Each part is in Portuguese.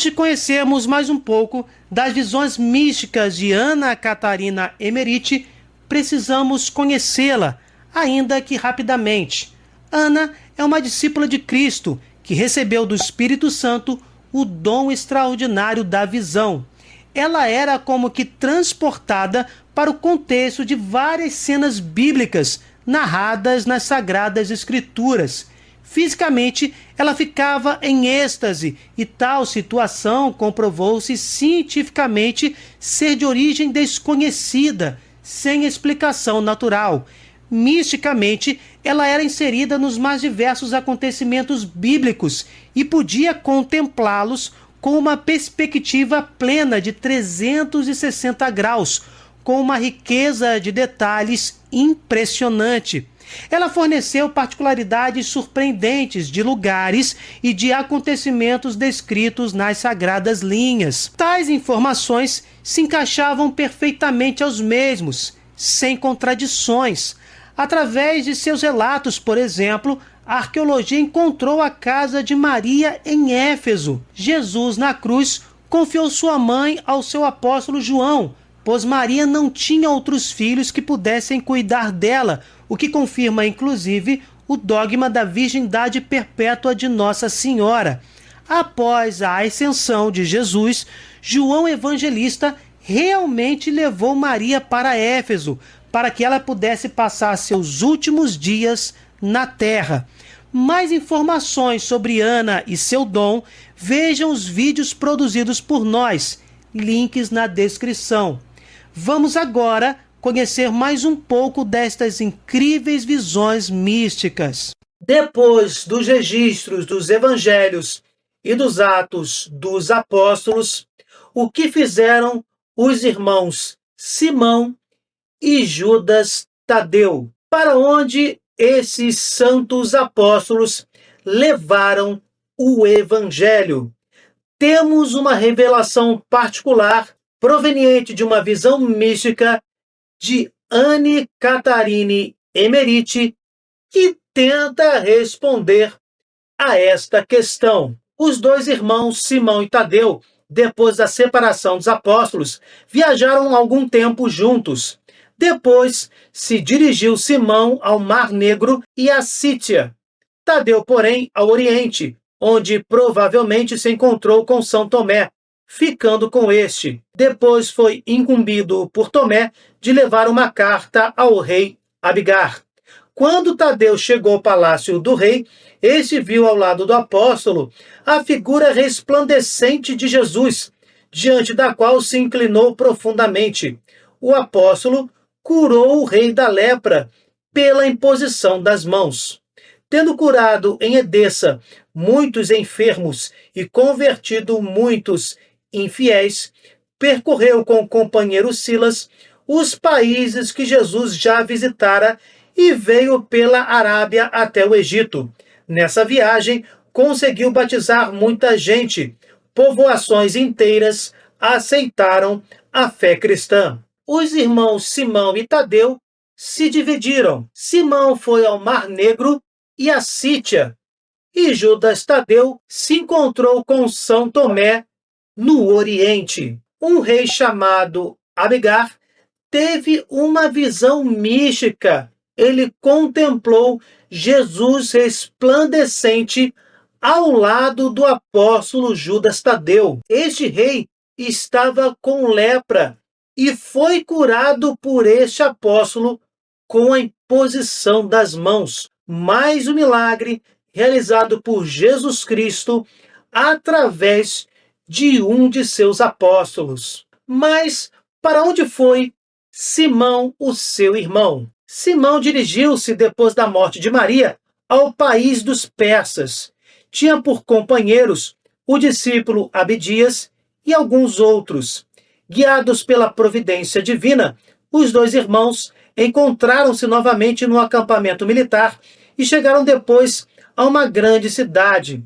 Antes de conhecermos mais um pouco das visões místicas de Ana Catarina Emmerich, precisamos conhecê-la, ainda que rapidamente. Ana é uma discípula de Cristo que recebeu do Espírito Santo o dom extraordinário da visão. Ela era como que transportada para o contexto de várias cenas bíblicas narradas nas Sagradas Escrituras. Fisicamente, ela ficava em êxtase e tal situação comprovou-se cientificamente ser de origem desconhecida, sem explicação natural. Misticamente, ela era inserida nos mais diversos acontecimentos bíblicos e podia contemplá-los com uma perspectiva plena de 360 graus, com uma riqueza de detalhes impressionante. Ela forneceu particularidades surpreendentes de lugares e de acontecimentos descritos nas sagradas linhas. Tais informações se encaixavam perfeitamente aos mesmos, sem contradições. Através de seus relatos, por exemplo, a arqueologia encontrou a casa de Maria em Éfeso. Jesus, na cruz, confiou sua mãe ao seu apóstolo João, pois Maria não tinha outros filhos que pudessem cuidar dela, o que confirma, inclusive, o dogma da virgindade perpétua de Nossa Senhora. Após a ascensão de Jesus, João Evangelista realmente levou Maria para Éfeso, para que ela pudesse passar seus últimos dias na terra. Mais informações sobre Ana e seu dom, vejam os vídeos produzidos por nós, links na descrição. Vamos agora conhecer mais um pouco destas incríveis visões místicas. Depois dos registros dos evangelhos e dos atos dos apóstolos, o que fizeram os irmãos Simão e Judas Tadeu? Para onde esses santos apóstolos levaram o evangelho? Temos uma revelação particular proveniente de uma visão mística de Anne Catharine Emmerich, que tenta responder a esta questão. Os dois irmãos Simão e Tadeu, depois da separação dos apóstolos, viajaram algum tempo juntos. Depois se dirigiu Simão ao Mar Negro e à Sítia. Tadeu, porém, ao Oriente, onde provavelmente se encontrou com São Tomé, ficando com este. Depois foi incumbido por Tomé de levar uma carta ao rei Abigar. Quando Tadeu chegou ao palácio do rei, este viu ao lado do apóstolo a figura resplandecente de Jesus, diante da qual se inclinou profundamente. O apóstolo curou o rei da lepra pela imposição das mãos. Tendo curado em Edessa muitos enfermos e convertido muitos infiéis, percorreu com o companheiro Silas os países que Jesus já visitara e veio pela Arábia até o Egito. Nessa viagem, conseguiu batizar muita gente. Povoações inteiras aceitaram a fé cristã. Os irmãos Simão e Tadeu se dividiram. Simão foi ao Mar Negro e a Sítia, e Judas Tadeu se encontrou com São Tomé no Oriente. Um rei chamado Abigar teve uma visão mística. Ele contemplou Jesus resplandecente ao lado do apóstolo Judas Tadeu. Este rei estava com lepra e foi curado por este apóstolo com a imposição das mãos. Mais um milagre realizado por Jesus Cristo através de um de seus apóstolos. Mas para onde foi Simão, o seu irmão? Simão dirigiu-se, depois da morte de Maria, ao país dos persas. Tinha por companheiros o discípulo Abdias e alguns outros. Guiados pela providência divina, os dois irmãos encontraram-se novamente no acampamento militar e chegaram depois a uma grande cidade.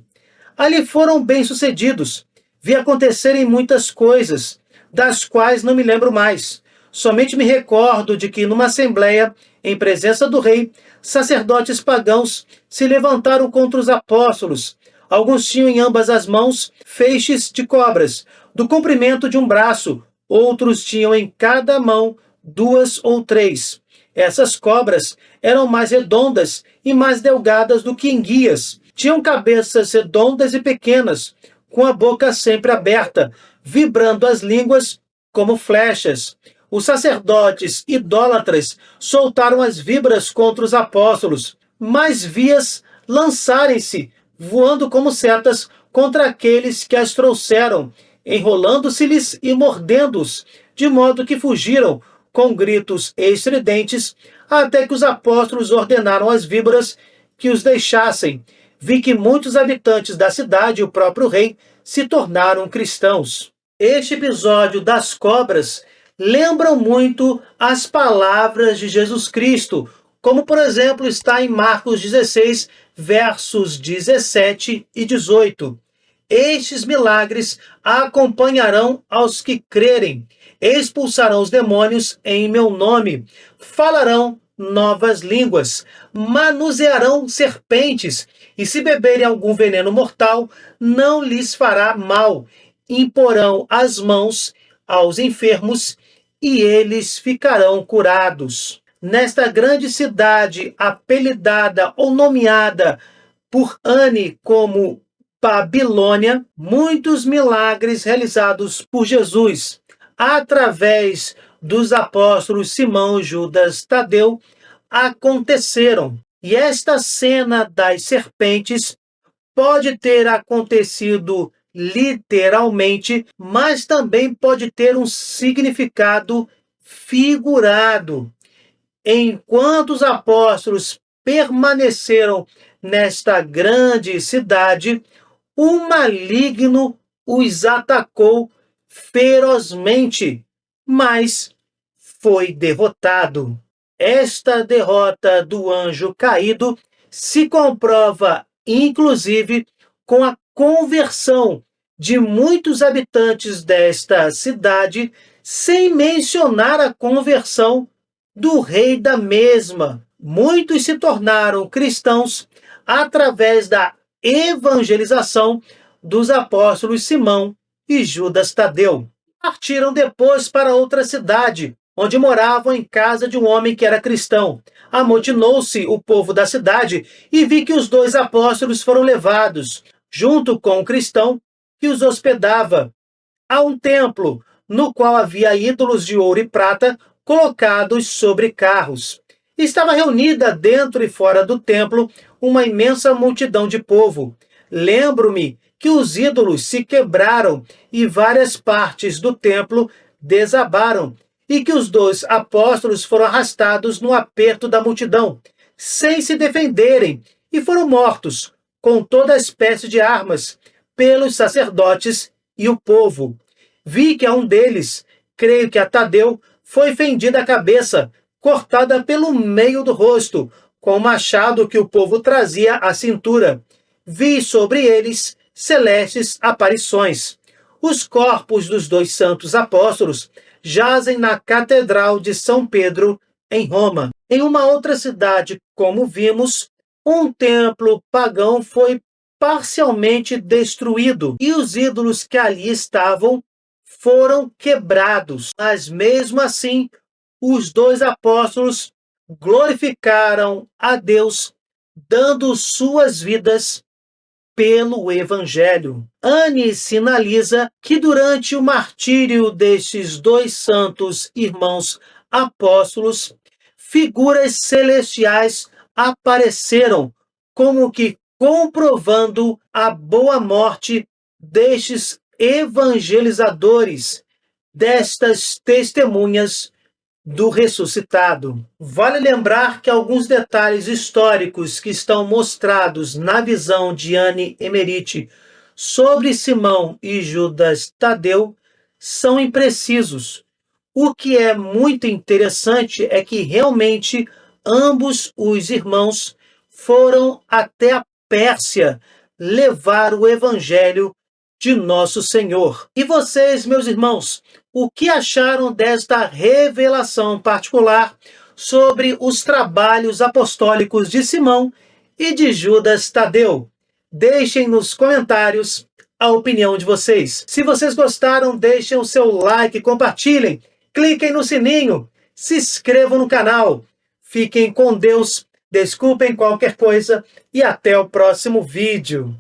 Ali foram bem-sucedidos. Vi acontecerem muitas coisas, das quais não me lembro mais. Somente me recordo de que, numa assembleia, em presença do rei, sacerdotes pagãos se levantaram contra os apóstolos, Alguns tinham em ambas as mãos feixes de cobras, do comprimento de um braço. Outros tinham em cada mão 2 ou 3. Essas cobras eram mais redondas e mais delgadas do que enguias. Tinham cabeças redondas e pequenas, com a boca sempre aberta, vibrando as línguas como flechas. Os sacerdotes idólatras soltaram as víboras contra os apóstolos, mas vi-as lançarem-se, voando como setas, contra aqueles que as trouxeram, enrolando-se-lhes e mordendo-os, de modo que fugiram, com gritos estridentes, até que os apóstolos ordenaram às víboras que os deixassem. Vi que muitos habitantes da cidade e o próprio rei se tornaram cristãos. Este episódio das cobras lembram muito as palavras de Jesus Cristo, como, por exemplo, está em Marcos 16, versos 17 e 18. Estes milagres acompanharão aos que crerem, expulsarão os demônios em meu nome, falarão novas línguas, manusearão serpentes, e se beberem algum veneno mortal, não lhes fará mal. Imporão as mãos aos enfermos e eles ficarão curados. Nesta grande cidade, apelidada ou nomeada por Anne como Babilônia, muitos milagres realizados por Jesus através dos apóstolos Simão, Judas, Tadeu aconteceram. E esta cena das serpentes pode ter acontecido literalmente, mas também pode ter um significado figurado. Enquanto os apóstolos permaneceram nesta grande cidade, o maligno os atacou ferozmente, mas foi derrotado. Esta derrota do anjo caído se comprova, inclusive, com a conversão de muitos habitantes desta cidade, sem mencionar a conversão do rei da mesma. Muitos se tornaram cristãos através da evangelização dos apóstolos Simão e Judas Tadeu. Partiram depois para outra cidade, onde moravam em casa de um homem que era cristão. Amotinou-se o povo da cidade e vi que os 2 apóstolos foram levados, junto com o cristão que os hospedava, a um templo, no qual havia ídolos de ouro e prata colocados sobre carros. Estava reunida dentro e fora do templo uma imensa multidão de povo. Lembro-me que os ídolos se quebraram e várias partes do templo desabaram, e que os 2 apóstolos foram arrastados no aperto da multidão, sem se defenderem, e foram mortos, com toda espécie de armas, pelos sacerdotes e o povo. Vi que a um deles, creio que a Tadeu, foi fendida a cabeça, cortada pelo meio do rosto, com o machado que o povo trazia à cintura. Vi sobre eles celestes aparições. Os corpos dos 2 santos apóstolos jazem na Catedral de São Pedro, em Roma. Em uma outra cidade, como vimos, um templo pagão foi parcialmente destruído e os ídolos que ali estavam foram quebrados. Mas mesmo assim, os 2 apóstolos glorificaram a Deus, dando suas vidas pelo Evangelho. Anne sinaliza que durante o martírio destes 2 santos irmãos apóstolos, figuras celestiais apareceram, como que comprovando a boa morte destes evangelizadores, destas testemunhas do ressuscitado. Vale lembrar que alguns detalhes históricos que estão mostrados na visão de Anne Emmerich sobre Simão e Judas Tadeu são imprecisos. O que é muito interessante é que realmente ambos os irmãos foram até a Pérsia levar o evangelho de nosso Senhor. E vocês, meus irmãos, o que acharam desta revelação particular sobre os trabalhos apostólicos de Simão e de Judas Tadeu? Deixem nos comentários a opinião de vocês. Se vocês gostaram, deixem o seu like, compartilhem, cliquem no sininho, se inscrevam no canal. Fiquem com Deus, desculpem qualquer coisa e até o próximo vídeo.